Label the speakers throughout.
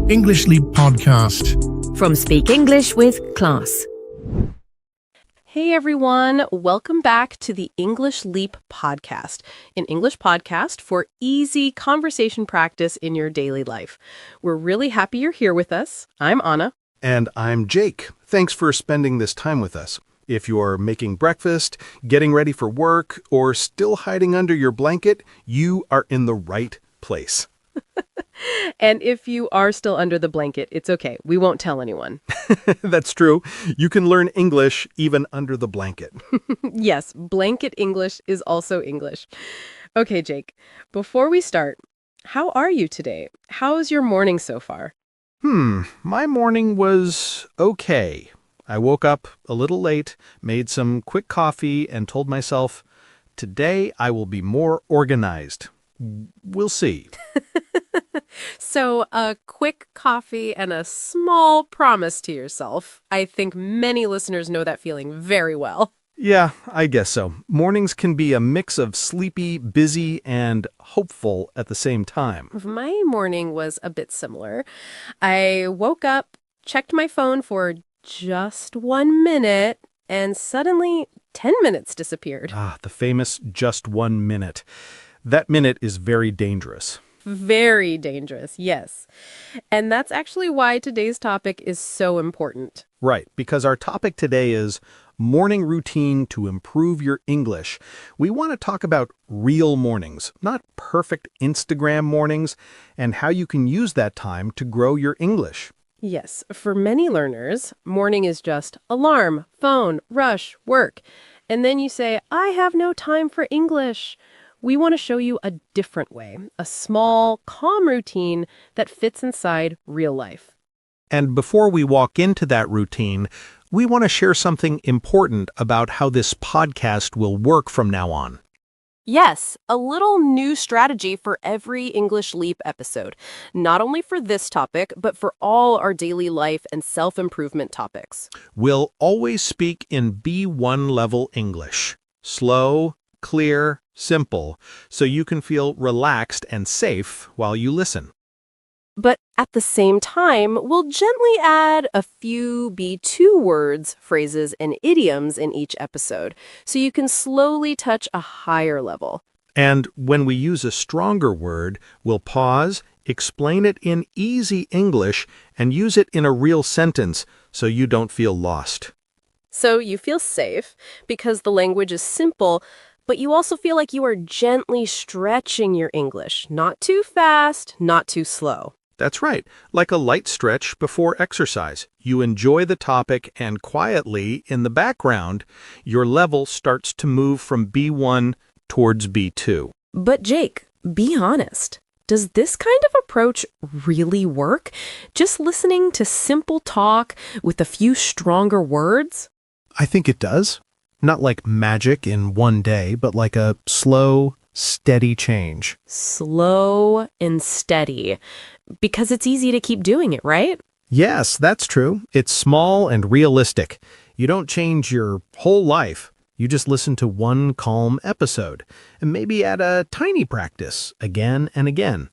Speaker 1: English Leap Podcast.
Speaker 2: From Speak English with Class.
Speaker 3: Hey everyone, welcome back to the English Leap Podcast, an English podcast for easy conversation practice in your daily life. We're really happy you're here with us. I'm Anna.
Speaker 4: And I'm Jake. Thanks for spending this time with us. If you're making breakfast, getting ready for work, or still hiding under your blanket, you are in the right place.
Speaker 3: And if you are still under the blanket, it's okay. We won't tell anyone.
Speaker 4: That's true. You can learn English even under the blanket.
Speaker 3: Yes, blanket English is also English. Okay, Jake, before we start, how are you today? How's your morning so far?
Speaker 4: My morning was okay. I woke up a little late, made some quick coffee, and told myself, today I will be more organized. We'll see.
Speaker 3: So a quick coffee and a small promise to yourself. I think many listeners know that feeling very well.
Speaker 4: Yeah, I guess so. Mornings can be a mix of sleepy, busy, and hopeful at the same time.
Speaker 3: My morning was a bit similar. I woke up, checked my phone for just 1 minute, and suddenly 10 minutes disappeared.
Speaker 4: The famous just 1 minute. That minute is very dangerous.
Speaker 3: Very dangerous, yes. And that's actually why today's topic is so important.
Speaker 4: Right, because our topic today is morning routine to improve your English. We want to talk about real mornings, not perfect Instagram mornings, and how you can use that time to grow your English.
Speaker 3: Yes, for many learners, morning is just alarm, phone, rush, work. And then you say, I have no time for English. We want to show you a different way, a small, calm routine that fits inside real life.
Speaker 4: And before we walk into that routine, we want to share something important about how this podcast will work from now on.
Speaker 3: Yes, a little new strategy for every English Leap episode, not only for this topic, but for all our daily life and self-improvement topics.
Speaker 4: We'll always speak in B1 level English. Slow, clear, simple, so you can feel relaxed and safe while you listen.
Speaker 3: But at the same time, we'll gently add a few B2 words, phrases, and idioms in each episode, so you can slowly touch a higher level.
Speaker 4: And when we use a stronger word, we'll pause, explain it in easy English, and use it in a real sentence so you don't feel lost.
Speaker 3: So you feel safe because the language is simple, but you also feel like you are gently stretching your English, not too fast, not too slow.
Speaker 4: That's right, like a light stretch before exercise. You enjoy the topic and quietly, in the background, your level starts to move from B1 towards B2.
Speaker 3: But Jake, be honest. Does this kind of approach really work? Just listening to simple talk with a few stronger words?
Speaker 4: I think it does. Not like magic in one day, but like a slow, steady change.
Speaker 3: Slow and steady. Because it's easy to keep doing it, right?
Speaker 4: Yes, that's true. It's small and realistic. You don't change your whole life. You just listen to one calm episode and maybe add a tiny practice again and again.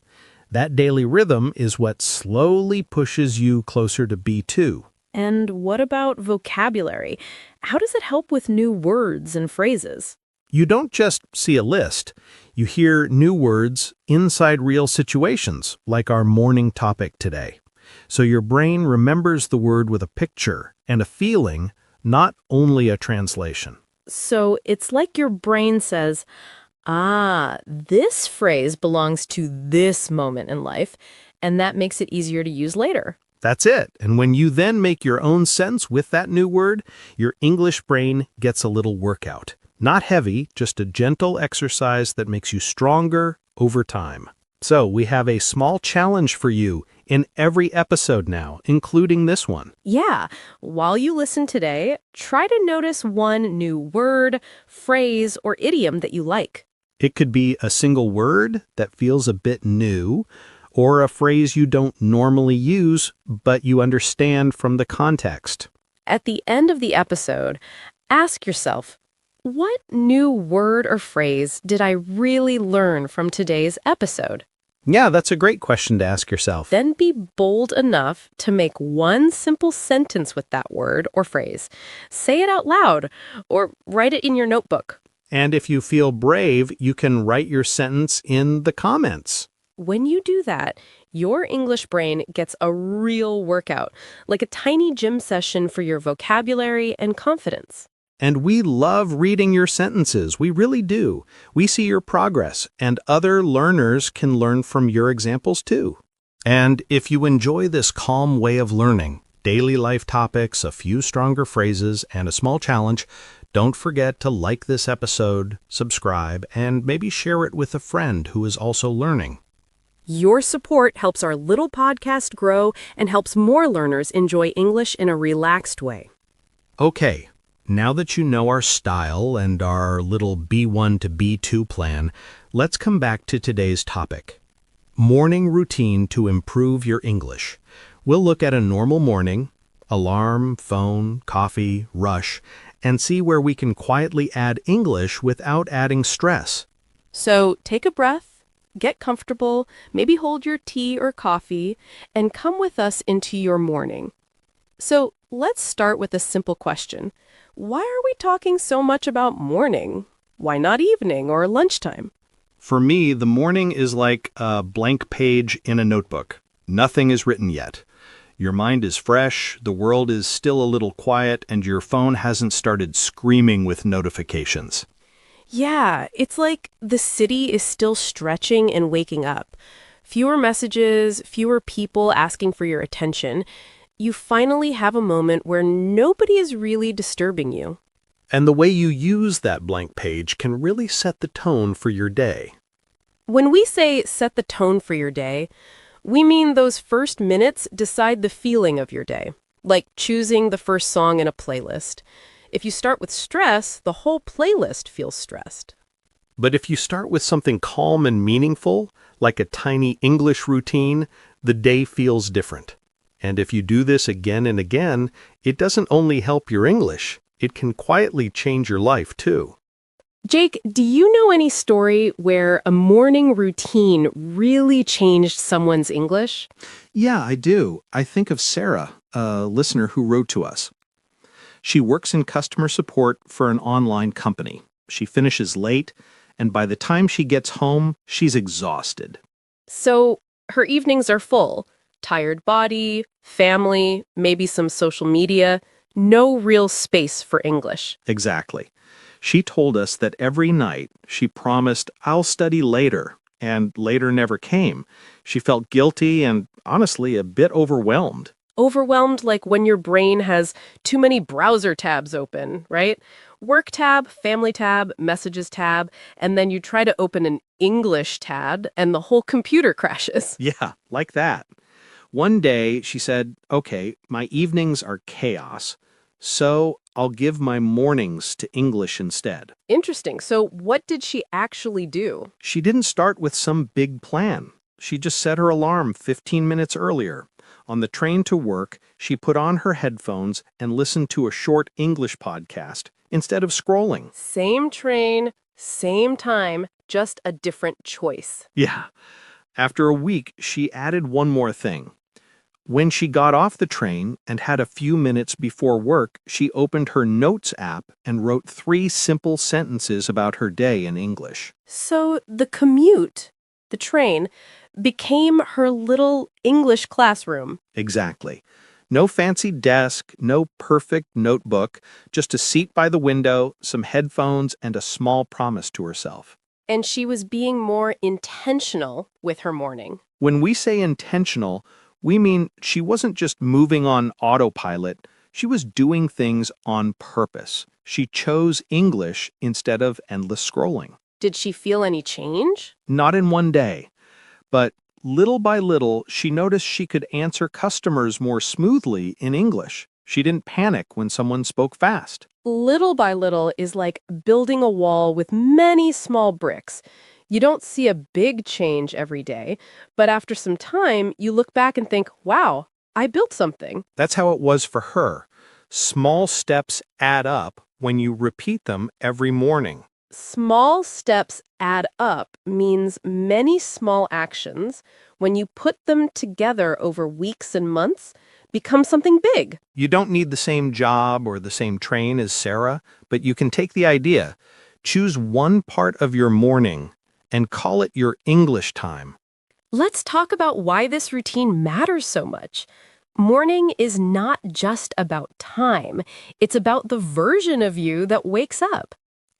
Speaker 4: That daily rhythm is what slowly pushes you closer to B2.
Speaker 3: And what about vocabulary? How does it help with new words and phrases?
Speaker 4: You don't just see a list. You hear new words inside real situations, like our morning topic today. So your brain remembers the word with a picture and a feeling, not only a translation.
Speaker 3: So it's like your brain says, this phrase belongs to this moment in life, and that makes it easier to use later.
Speaker 4: That's it. And when you then make your own sense with that new word, your English brain gets a little workout. Not heavy, just a gentle exercise that makes you stronger over time. So we have a small challenge for you in every episode now, including this one.
Speaker 3: Yeah. While you listen today, try to notice one new word, phrase, or idiom that you like.
Speaker 4: It could be a single word that feels a bit new, or a phrase you don't normally use, but you understand from the context.
Speaker 3: At the end of the episode, ask yourself, what new word or phrase did I really learn from today's episode?
Speaker 4: Yeah, that's a great question to ask yourself.
Speaker 3: Then be bold enough to make one simple sentence with that word or phrase. Say it out loud or write it in your notebook.
Speaker 4: And if you feel brave, you can write your sentence in the comments.
Speaker 3: When you do that, your English brain gets a real workout, like a tiny gym session for your vocabulary and confidence.
Speaker 4: And we love reading your sentences. We really do. We see your progress, and other learners can learn from your examples too. And if you enjoy this calm way of learning, daily life topics, a few stronger phrases, and a small challenge, don't forget to like this episode, subscribe, and maybe share it with a friend who is also learning.
Speaker 3: Your support helps our little podcast grow and helps more learners enjoy English in a relaxed way.
Speaker 4: Okay, now that you know our style and our little B1 to B2 plan, let's come back to today's topic. Morning routine to improve your English. We'll look at a normal morning, alarm, phone, coffee, rush, and see where we can quietly add English without adding stress.
Speaker 3: So take a breath, get comfortable, maybe hold your tea or coffee, and come with us into your morning. So let's start with a simple question. Why are we talking so much about morning? Why not evening or lunchtime?
Speaker 4: For me, the morning is like a blank page in a notebook. Nothing is written yet. Your mind is fresh, the world is still a little quiet, and your phone hasn't started screaming with notifications.
Speaker 3: Yeah, it's like the city is still stretching and waking up. Fewer messages, fewer people asking for your attention. You finally have a moment where nobody is really disturbing you.
Speaker 4: And the way you use that blank page can really set the tone for your day.
Speaker 3: When we say set the tone for your day, we mean those first minutes decide the feeling of your day, like choosing the first song in a playlist. If you start with stress, the whole playlist feels stressed.
Speaker 4: But if you start with something calm and meaningful, like a tiny English routine, the day feels different. And if you do this again and again, it doesn't only help your English, it can quietly change your life too.
Speaker 3: Jake, do you know any story where a morning routine really changed someone's English?
Speaker 4: Yeah, I do. I think of Sarah, a listener who wrote to us. She works in customer support for an online company. She finishes late, and by the time she gets home, she's exhausted.
Speaker 3: So her evenings are full. Tired body, family, maybe some social media. No real space for English.
Speaker 4: Exactly. She told us that every night she promised, "I'll study later," and later never came. She felt guilty and, honestly, a bit overwhelmed.
Speaker 3: Overwhelmed like when your brain has too many browser tabs open, right? Work tab, family tab, messages tab, and then you try to open an English tab and the whole computer crashes.
Speaker 4: Yeah, like that. One day she said, "Okay, my evenings are chaos, so I'll give my mornings to English instead."
Speaker 3: Interesting. So what did she actually do?
Speaker 4: She didn't start with some big plan. She just set her alarm 15 minutes earlier. On the train to work, she put on her headphones and listened to a short English podcast instead of scrolling.
Speaker 3: Same train, same time, just a different choice.
Speaker 4: Yeah. After a week, she added one more thing. When she got off the train and had a few minutes before work, she opened her Notes app and wrote 3 simple sentences about her day in English.
Speaker 3: So the commute, the train, became her little English classroom.
Speaker 4: Exactly. No fancy desk, no perfect notebook, just a seat by the window, some headphones, and a small promise to herself.
Speaker 3: And she was being more intentional with her morning.
Speaker 4: When we say intentional, we mean she wasn't just moving on autopilot, she was doing things on purpose. She chose English instead of endless scrolling.
Speaker 3: Did she feel any change?
Speaker 4: Not in one day, but little by little, she noticed she could answer customers more smoothly in English. She didn't panic when someone spoke fast.
Speaker 3: Little by little is like building a wall with many small bricks. You don't see a big change every day, but after some time, you look back and think, wow, I built something.
Speaker 4: That's how it was for her. Small steps add up when you repeat them every morning.
Speaker 3: Small steps add up means many small actions, when you put them together over weeks and months, become something big.
Speaker 4: You don't need the same job or the same train as Sarah, but you can take the idea. Choose one part of your morning and call it your English time.
Speaker 3: Let's talk about why this routine matters so much. Morning is not just about time. It's about the version of you that wakes up.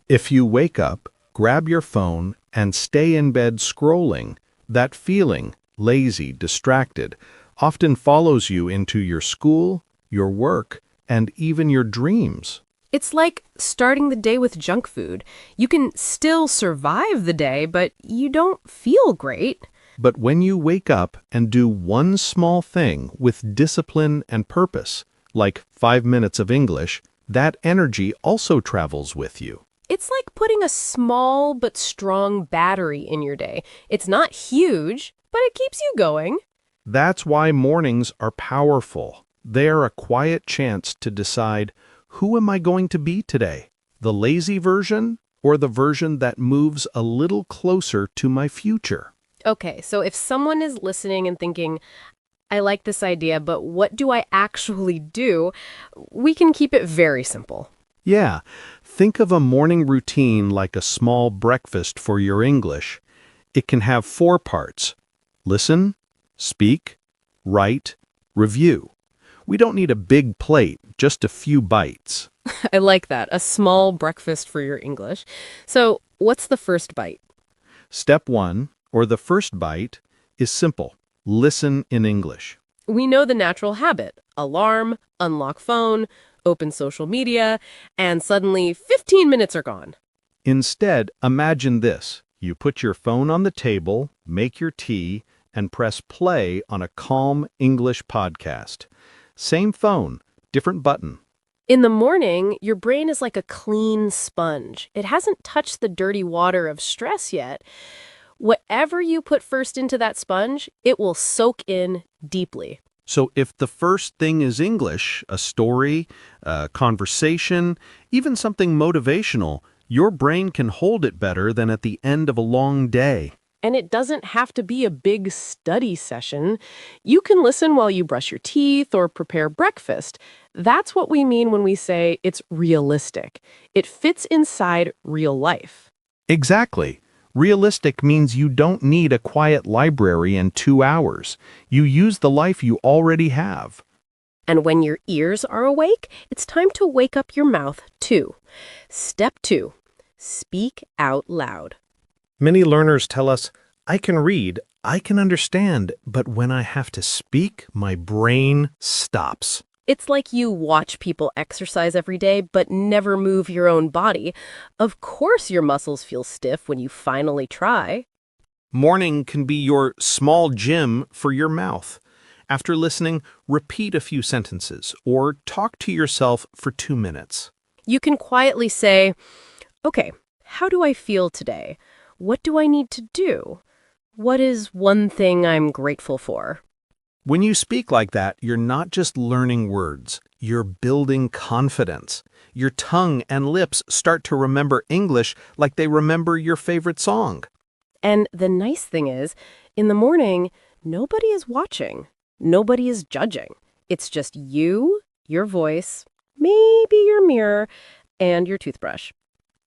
Speaker 4: If you wake up, grab your phone, and stay in bed scrolling, that feeling, lazy, distracted, often follows you into your school, your work, and even your dreams.
Speaker 3: It's like starting the day with junk food. You can still survive the day, but you don't feel great.
Speaker 4: But when you wake up and do one small thing with discipline and purpose, like 5 minutes of English, that energy also travels with you.
Speaker 3: It's like putting a small but strong battery in your day. It's not huge, but it keeps you going.
Speaker 4: That's why mornings are powerful. They're a quiet chance to decide, who am I going to be today? The lazy version or the version that moves a little closer to my future?
Speaker 3: Okay, so if someone is listening and thinking, I like this idea, but what do I actually do? We can keep it very simple.
Speaker 4: Yeah, think of a morning routine like a small breakfast for your English. It can have 4 parts: listen, speak, write, review. We don't need a big plate, just a few bites.
Speaker 3: I like that, a small breakfast for your English. So what's the first bite?
Speaker 4: Step 1, or the first bite, is simple. Listen in English.
Speaker 3: We know the natural habit: alarm, unlock phone, open social media, and suddenly 15 minutes are gone.
Speaker 4: Instead, imagine this. You put your phone on the table, make your tea, and press play on a calm English podcast. Same phone, different button.
Speaker 3: In the morning, your brain is like a clean sponge. It hasn't touched the dirty water of stress yet. Whatever you put first into that sponge, it will soak in deeply.
Speaker 4: So if the first thing is English, a story, a conversation, even something motivational, your brain can hold it better than at the end of a long day.
Speaker 3: And it doesn't have to be a big study session. You can listen while you brush your teeth or prepare breakfast. That's what we mean when we say it's realistic. It fits inside real life.
Speaker 4: Exactly. Realistic means you don't need a quiet library and 2 hours. You use the life you already have.
Speaker 3: And when your ears are awake, it's time to wake up your mouth too. Step 2, speak out loud.
Speaker 4: Many learners tell us, I can read, I can understand, but when I have to speak, my brain stops.
Speaker 3: It's like you watch people exercise every day but never move your own body. Of course your muscles feel stiff when you finally try.
Speaker 4: Morning can be your small gym for your mouth. After listening, repeat a few sentences or talk to yourself for 2 minutes.
Speaker 3: You can quietly say, okay, how do I feel today? What do I need to do? What is one thing I'm grateful for?
Speaker 4: When you speak like that, you're not just learning words, you're building confidence. Your tongue and lips start to remember English like they remember your favorite song.
Speaker 3: And the nice thing is, in the morning, nobody is watching. Nobody is judging. It's just you, your voice, maybe your mirror, and your toothbrush.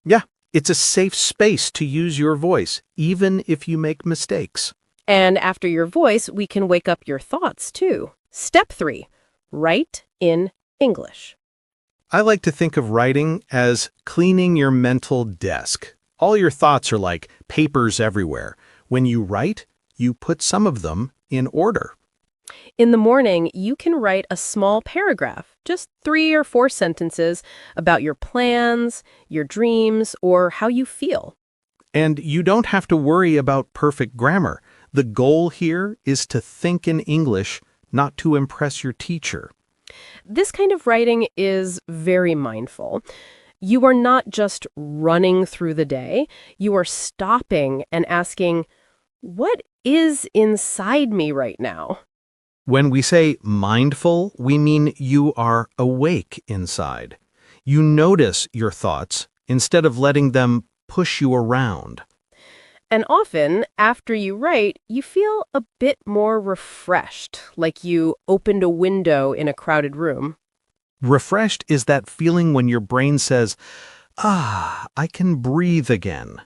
Speaker 4: Yeah, it's a safe space to use your voice, even if you make mistakes.
Speaker 3: And after your voice, we can wake up your thoughts, too. Step 3, write in English.
Speaker 4: I like to think of writing as cleaning your mental desk. All your thoughts are like papers everywhere. When you write, you put some of them in order.
Speaker 3: In the morning, you can write a small paragraph, just 3 or 4 sentences about your plans, your dreams, or how you feel.
Speaker 4: And you don't have to worry about perfect grammar. The goal here is to think in English, not to impress your teacher.
Speaker 3: This kind of writing is very mindful. You are not just running through the day. You are stopping and asking, what is inside me right now?
Speaker 4: When we say mindful, we mean you are awake inside. You notice your thoughts instead of letting them push you around.
Speaker 3: And often, after you write, you feel a bit more refreshed, like you opened a window in a crowded room.
Speaker 4: Refreshed is that feeling when your brain says, I can breathe again.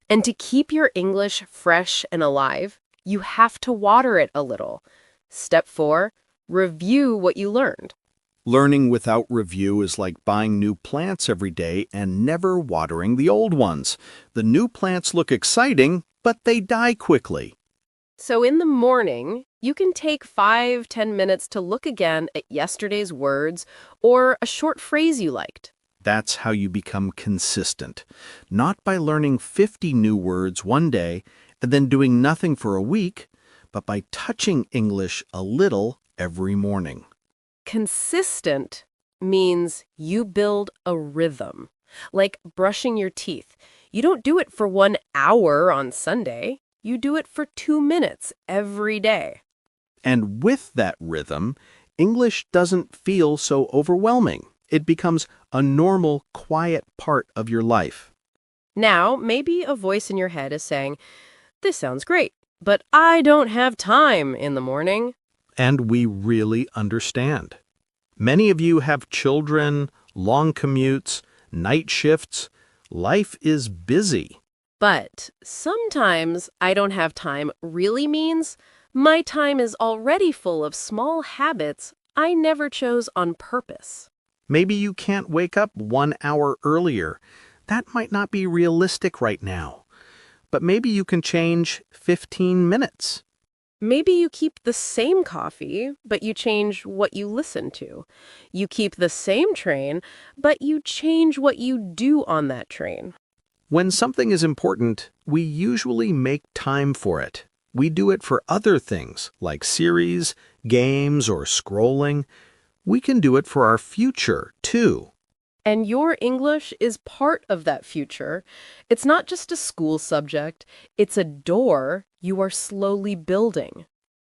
Speaker 3: And to keep your English fresh and alive, you have to water it a little. Step 4, review what you learned.
Speaker 4: Learning without review is like buying new plants every day and never watering the old ones. The new plants look exciting, but they die quickly.
Speaker 3: So in the morning, you can take 5-10 minutes to look again at yesterday's words or a short phrase you liked.
Speaker 4: That's how you become consistent. Not by learning 50 new words one day and then doing nothing for a week, but by touching English a little every morning.
Speaker 3: Consistent means you build a rhythm, like brushing your teeth. You don't do it for 1 hour on Sunday. You do it for 2 minutes every day.
Speaker 4: And with that rhythm, English doesn't feel so overwhelming. It becomes a normal, quiet part of your life.
Speaker 3: Now, maybe a voice in your head is saying, "This sounds great, but I don't have time in the morning."
Speaker 4: And we really understand. Many of you have children, long commutes, night shifts. Life is busy.
Speaker 3: But sometimes "I don't have time" really means my time is already full of small habits I never chose on purpose.
Speaker 4: Maybe you can't wake up 1 hour earlier. That might not be realistic right now. But maybe you can change 15 minutes.
Speaker 3: Maybe you keep the same coffee, but you change what you listen to. You keep the same train, but you change what you do on that train.
Speaker 4: When something is important, we usually make time for it. We do it for other things, like series, games, or scrolling. We can do it for our future, too.
Speaker 3: And your English is part of that future. It's not just a school subject. It's a door you are slowly building.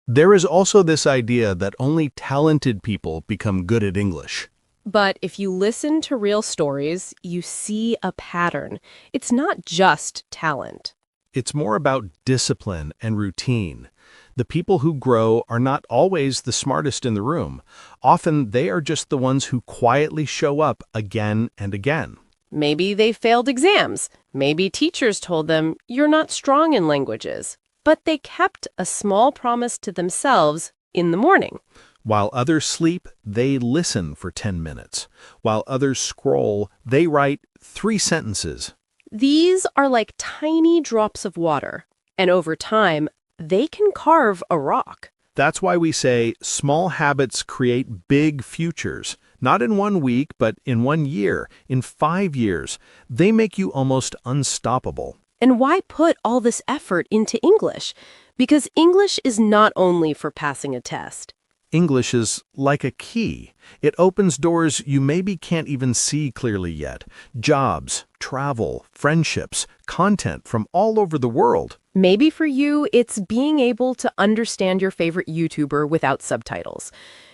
Speaker 4: There is also this idea that only talented people become good at English.
Speaker 3: But if you listen to real stories, you see a pattern. It's not just talent.
Speaker 4: It's more about discipline and routine. The people who grow are not always the smartest in the room. Often they are just the ones who quietly show up again and again.
Speaker 3: Maybe they failed exams. Maybe teachers told them, "You're not strong in languages." But they kept a small promise to themselves in the morning.
Speaker 4: While others sleep, they listen for 10 minutes. While others scroll, they write 3 sentences.
Speaker 3: These are like tiny drops of water, and over time, they can carve a rock.
Speaker 4: That's why we say small habits create big futures. Not in 1 week, but in 1 year, in 5 years. They make you almost unstoppable.
Speaker 3: And why put all this effort into English? Because English is not only for passing a test.
Speaker 4: English is like a key. It opens doors you maybe can't even see clearly yet. Jobs, travel, friendships, content from all over the world.
Speaker 3: Maybe for you, it's being able to understand your favorite YouTuber without subtitles.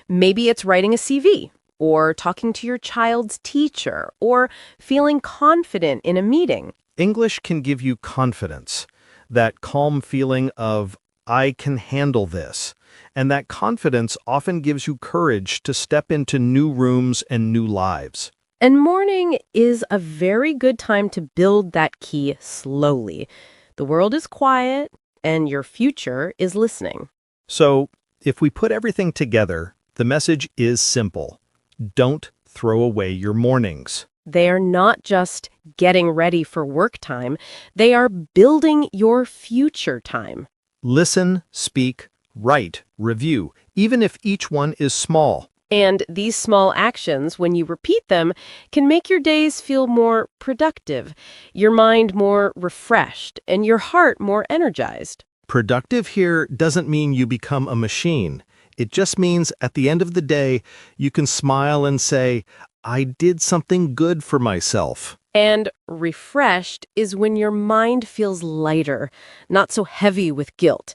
Speaker 3: Maybe it's writing a CV, or talking to your child's teacher, or feeling confident in a meeting.
Speaker 4: English can give you confidence, that calm feeling of, I can handle this. And that confidence often gives you courage to step into new rooms and new lives.
Speaker 3: And morning is a very good time to build that key slowly. The world is quiet, and your future is listening.
Speaker 4: So, if we put everything together, the message is simple. Don't throw away your mornings.
Speaker 3: They are not just getting ready for work time. They are building your future time.
Speaker 4: Listen, speak, write, review, even if each one is small.
Speaker 3: And these small actions, when you repeat them, can make your days feel more productive, your mind more refreshed, and your heart more energized.
Speaker 4: Productive here doesn't mean you become a machine. It just means at the end of the day, you can smile and say, I did something good for myself.
Speaker 3: And refreshed is when your mind feels lighter, not so heavy with guilt.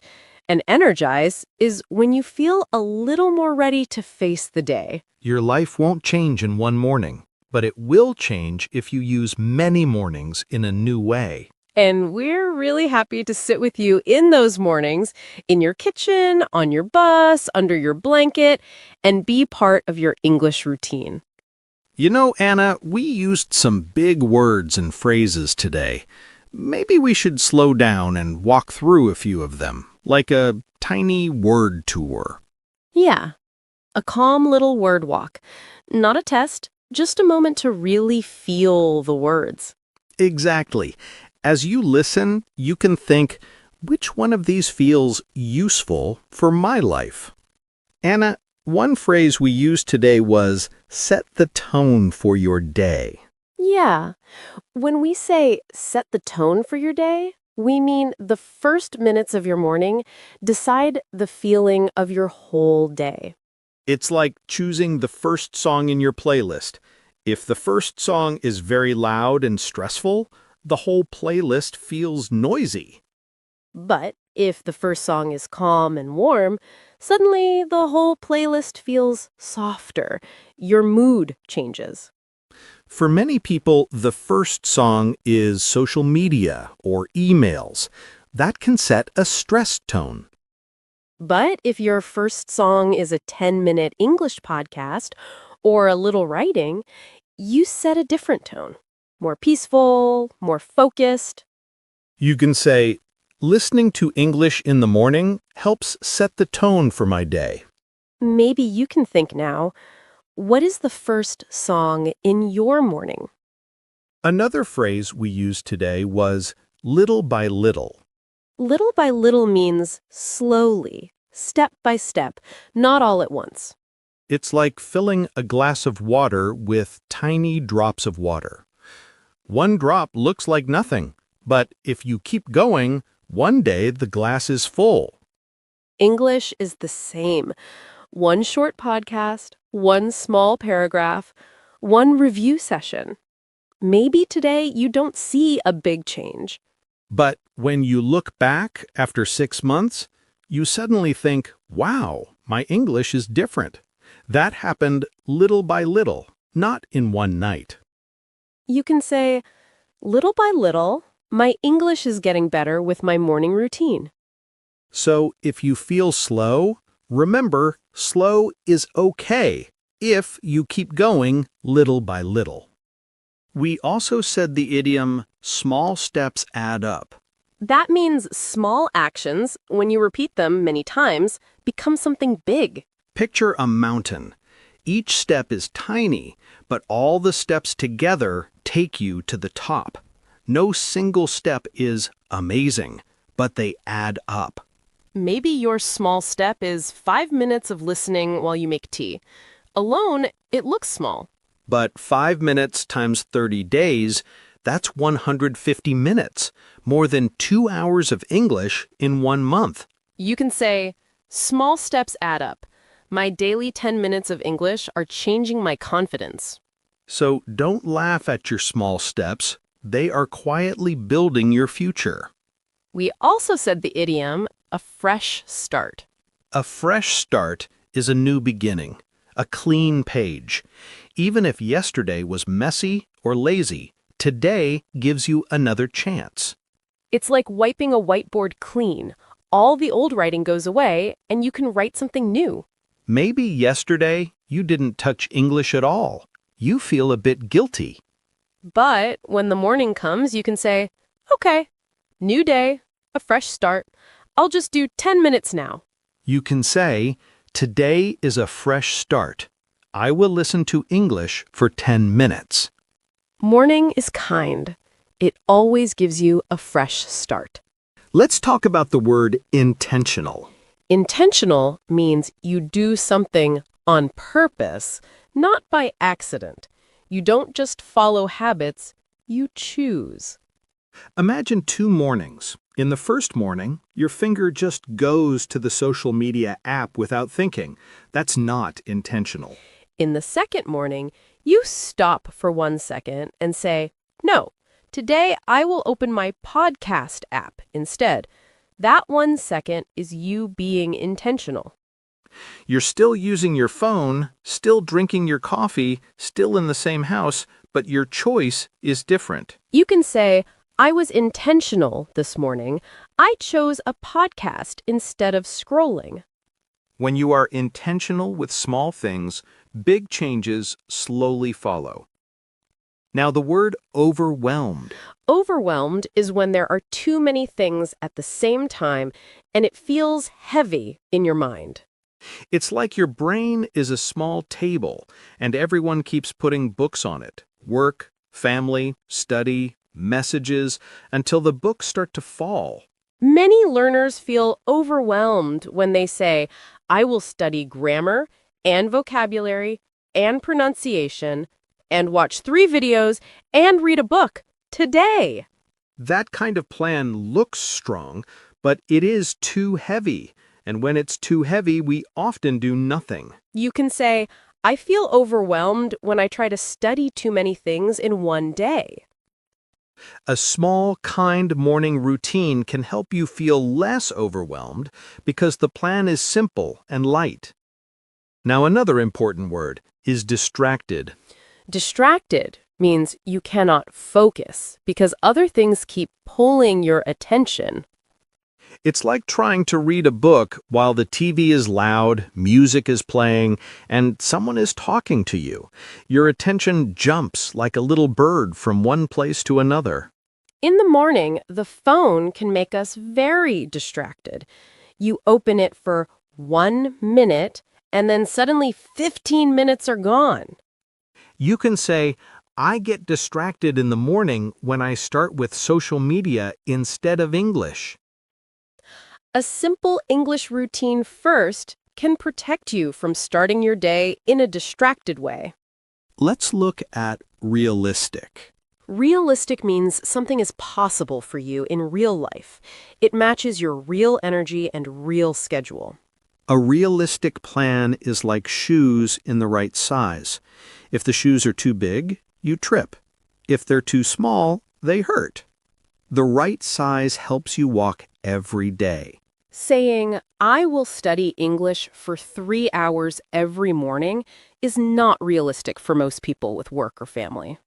Speaker 3: And energized is when you feel a little more ready to face the day.
Speaker 4: Your life won't change in one morning, but it will change if you use many mornings in a new way.
Speaker 3: And we're really happy to sit with you in those mornings, in your kitchen, on your bus, under your blanket, and be part of your English routine.
Speaker 4: You know, Anna, we used some big words and phrases today. Maybe we should slow down and walk through a few of them, like a tiny word tour.
Speaker 3: Yeah, a calm little word walk. Not a test, just a moment to really feel the words.
Speaker 4: Exactly. As you listen, you can think, which one of these feels useful for my life? Anna, one phrase we used today was, set the tone for your day.
Speaker 3: Yeah. When we say set the tone for your day, we mean the first minutes of your morning decide the feeling of your whole day.
Speaker 4: It's like choosing the first song in your playlist. If the first song is very loud and stressful, the whole playlist feels noisy.
Speaker 3: But if the first song is calm and warm, suddenly the whole playlist feels softer. Your mood changes.
Speaker 4: For many people, the first song is social media or emails. That can set a stress tone.
Speaker 3: But if your first song is a 10-minute English podcast or a little writing, you set a different tone. More peaceful, more focused.
Speaker 4: You can say, listening to English in the morning helps set the tone for my day.
Speaker 3: Maybe you can think now, what is the first song in your morning?
Speaker 4: Another phrase we used today was little by little.
Speaker 3: Little by little means slowly, step by step, not all at once.
Speaker 4: It's like filling a glass of water with tiny drops of water. One drop looks like nothing, but if you keep going, one day the glass is full.
Speaker 3: English is the same. One short podcast, one small paragraph, one review session. Maybe today you don't see a big change.
Speaker 4: But when you look back after 6 months, you suddenly think, wow, my English is different. That happened little by little, not in one night.
Speaker 3: You can say, little by little, my English is getting better with my morning routine.
Speaker 4: So if you feel slow, remember, slow is okay if you keep going little by little. We also said the idiom, small steps add up.
Speaker 3: That means small actions, when you repeat them many times, become something big.
Speaker 4: Picture a mountain. Each step is tiny, but all the steps together take you to the top. No single step is amazing, but they add up.
Speaker 3: Maybe your small step is 5 minutes of listening while you make tea. Alone, it looks small.
Speaker 4: But 5 minutes times 30 days, that's 150 minutes, more than 2 hours of English in 1 month.
Speaker 3: You can say, small steps add up. My daily 10 minutes of English are changing my confidence.
Speaker 4: So don't laugh at your small steps. They are quietly building your future.
Speaker 3: We also said the idiom, a fresh start.
Speaker 4: A fresh start is a new beginning, a clean page. Even if yesterday was messy or lazy, today gives you another chance.
Speaker 3: It's like wiping a whiteboard clean. All the old writing goes away, and you can write something new.
Speaker 4: Maybe yesterday you didn't touch English at all. You feel a bit guilty.
Speaker 3: But when the morning comes, you can say, okay, new day, a fresh start. I'll just do 10 minutes now.
Speaker 4: You can say, today is a fresh start. I will listen to English for 10 minutes.
Speaker 3: Morning is kind. It always gives you a fresh start.
Speaker 4: Let's talk about the word intentional.
Speaker 3: Intentional means you do something on purpose, not by accident. You don't just follow habits, you choose.
Speaker 4: Imagine 2 mornings. In the first morning, your finger just goes to the social media app without thinking. That's not intentional.
Speaker 3: In the second morning, you stop for 1 second and say, no, today I will open my podcast app instead. That 1 second is you being intentional.
Speaker 4: You're still using your phone, still drinking your coffee, still in the same house, but your choice is different.
Speaker 3: You can say, I was intentional this morning. I chose a podcast instead of scrolling.
Speaker 4: When you are intentional with small things, big changes slowly follow. Now the word overwhelmed.
Speaker 3: Overwhelmed is when there are too many things at the same time and it feels heavy in your mind.
Speaker 4: It's like your brain is a small table and everyone keeps putting books on it. Work, family, study, messages, until the books start to fall.
Speaker 3: Many learners feel overwhelmed when they say, I will study grammar and vocabulary and pronunciation and watch 3 videos and read a book today.
Speaker 4: That kind of plan looks strong, but it is too heavy. And when it's too heavy, we often do nothing.
Speaker 3: You can say, I feel overwhelmed when I try to study too many things in one day.
Speaker 4: A small, kind morning routine can help you feel less overwhelmed because the plan is simple and light. Now, another important word is distracted.
Speaker 3: Distracted means you cannot focus because other things keep pulling your attention.
Speaker 4: It's like trying to read a book while the TV is loud, music is playing, and someone is talking to you. Your attention jumps like a little bird from one place to another.
Speaker 3: In the morning, the phone can make us very distracted. You open it for 1 minute, and then suddenly 15 minutes are gone.
Speaker 4: You can say, I get distracted in the morning when I start with social media instead of English.
Speaker 3: A simple English routine first can protect you from starting your day in a distracted way.
Speaker 4: Let's look at realistic.
Speaker 3: Realistic means something is possible for you in real life. It matches your real energy and real schedule.
Speaker 4: A realistic plan is like shoes in the right size. If the shoes are too big, you trip. If they're too small, they hurt. The right size helps you walk every day.
Speaker 3: Saying, I will study English for 3 hours every morning is not realistic for most people with work or family.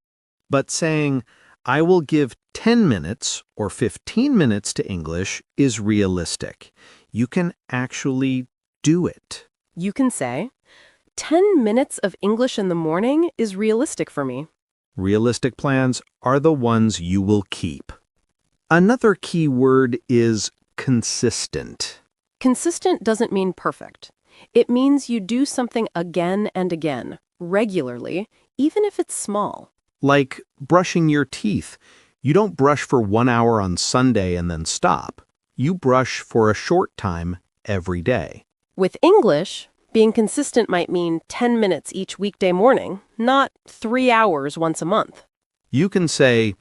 Speaker 4: But saying, I will give 10 minutes or 15 minutes to English is realistic. You can actually do it.
Speaker 3: You can say, 10 minutes of English in the morning is realistic for me.
Speaker 4: Realistic plans are the ones you will keep. Another key word is consistent.
Speaker 3: Consistent doesn't mean perfect. It means you do something again and again, regularly, even if it's small.
Speaker 4: Like brushing your teeth. You don't brush for 1 hour on Sunday and then stop. You brush for a short time every day.
Speaker 3: With English, being consistent might mean 10 minutes each weekday morning, not 3 hours once a month.
Speaker 4: You can say,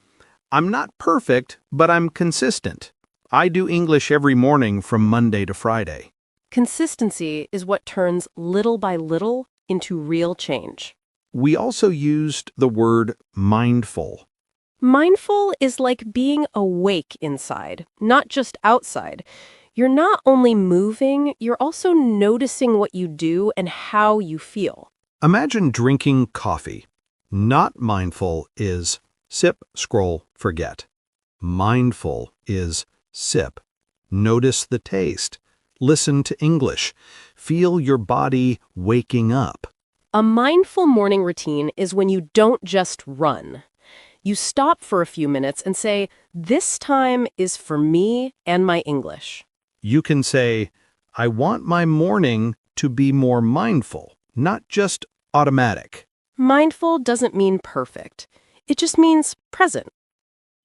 Speaker 4: I'm not perfect, but I'm consistent. I do English every morning from Monday to Friday.
Speaker 3: Consistency is what turns little by little into real change.
Speaker 4: We also used the word mindful.
Speaker 3: Mindful is like being awake inside, not just outside. You're not only moving, you're also noticing what you do and how you feel.
Speaker 4: Imagine drinking coffee. Not mindful is sip, scroll, forget. Mindful is sip. Notice the taste. Listen to English. Feel your body waking up.
Speaker 3: A mindful morning routine is when you don't just run. You stop for a few minutes and say, this time is for me and my English.
Speaker 4: You can say, I want my morning to be more mindful, not just automatic.
Speaker 3: Mindful doesn't mean perfect. It just means present.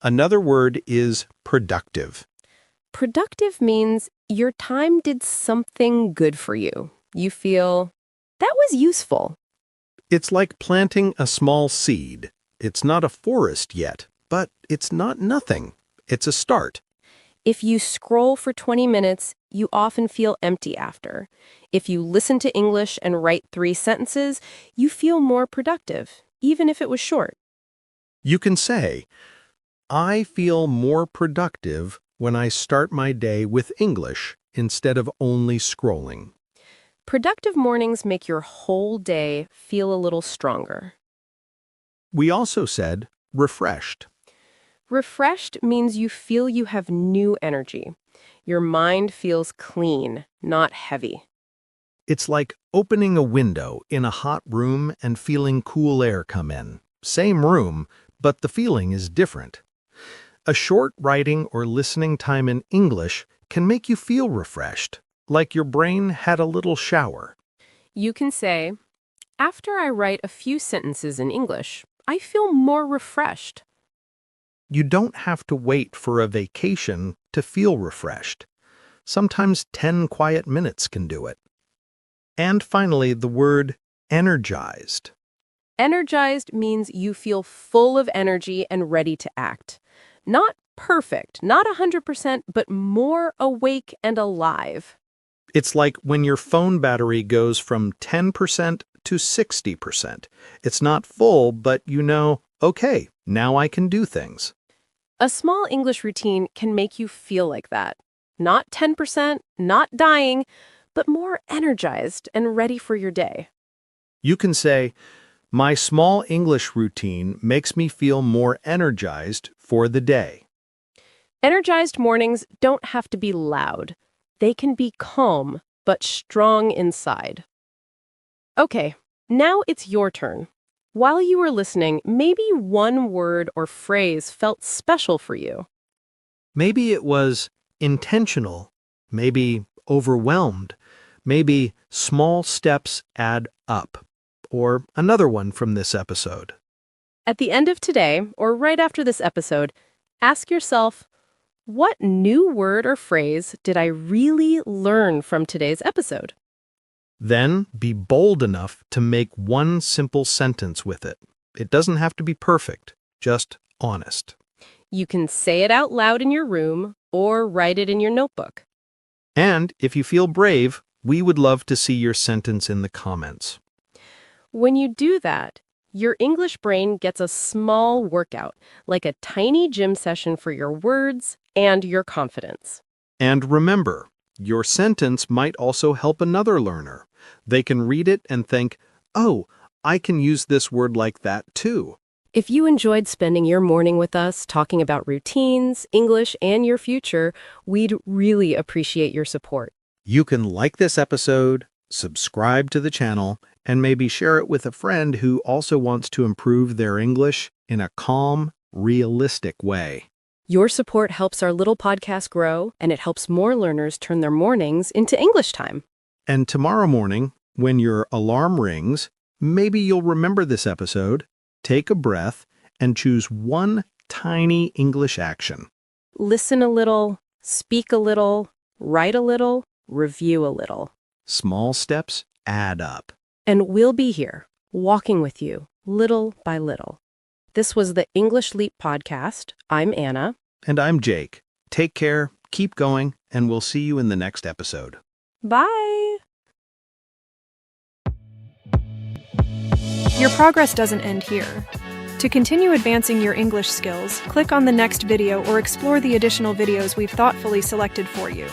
Speaker 4: Another word is productive.
Speaker 3: Productive means your time did something good for you. You feel, that was useful.
Speaker 4: It's like planting a small seed. It's not a forest yet, but it's not nothing. It's a start.
Speaker 3: If you scroll for 20 minutes, you often feel empty after. If you listen to English and write 3 sentences, you feel more productive, even if it was short.
Speaker 4: You can say, I feel more productive when I start my day with English instead of only scrolling.
Speaker 3: Productive mornings make your whole day feel a little stronger.
Speaker 4: We also said refreshed.
Speaker 3: Refreshed means you feel you have new energy. Your mind feels clean, not heavy.
Speaker 4: It's like opening a window in a hot room and feeling cool air come in. Same room, but the feeling is different. A short writing or listening time in English can make you feel refreshed, like your brain had a little shower.
Speaker 3: You can say, after I write a few sentences in English, I feel more refreshed.
Speaker 4: You don't have to wait for a vacation to feel refreshed. Sometimes 10 quiet minutes can do it. And finally, the word energized.
Speaker 3: Energized means you feel full of energy and ready to act. Not perfect, not 100%, but more awake and alive.
Speaker 4: It's like when your phone battery goes from 10% to 60%. It's not full, but you know, okay, now I can do things.
Speaker 3: A small English routine can make you feel like that. Not 10%, not dying, but more energized and ready for your day.
Speaker 4: You can say, my small English routine makes me feel more energized for the day.
Speaker 3: Energized mornings don't have to be loud. They can be calm, but strong inside. Okay, now it's your turn. While you were listening, maybe one word or phrase felt special for you.
Speaker 4: Maybe it was intentional, maybe overwhelmed, maybe small steps add up, or another one from this episode.
Speaker 3: At the end of today, or right after this episode, ask yourself, what new word or phrase did I really learn from today's episode?
Speaker 4: Then be bold enough to make one simple sentence with it. It doesn't have to be perfect, just honest.
Speaker 3: You can say it out loud in your room or write it in your notebook.
Speaker 4: And if you feel brave, we would love to see your sentence in the comments.
Speaker 3: When you do that, your English brain gets a small workout, like a tiny gym session for your words and your confidence.
Speaker 4: And remember, your sentence might also help another learner. They can read it and think, oh, I can use this word like that too.
Speaker 3: If you enjoyed spending your morning with us talking about routines, English, and your future, we'd really appreciate your support.
Speaker 4: You can like this episode, subscribe to the channel, and maybe share it with a friend who also wants to improve their English in a calm, realistic way.
Speaker 3: Your support helps our little podcast grow, and it helps more learners turn their mornings into English time.
Speaker 4: And tomorrow morning, when your alarm rings, maybe you'll remember this episode, take a breath, and choose one tiny English action.
Speaker 3: Listen a little, speak a little, write a little, review a little.
Speaker 4: Small steps add up.
Speaker 3: And we'll be here, walking with you, little by little. This was the English Leap Podcast. I'm Anna.
Speaker 4: And I'm Jake. Take care, keep going, and we'll see you in the next episode.
Speaker 3: Bye!
Speaker 5: Your progress doesn't end here. To continue advancing your English skills, click on the next video or explore the additional videos we've thoughtfully selected for you.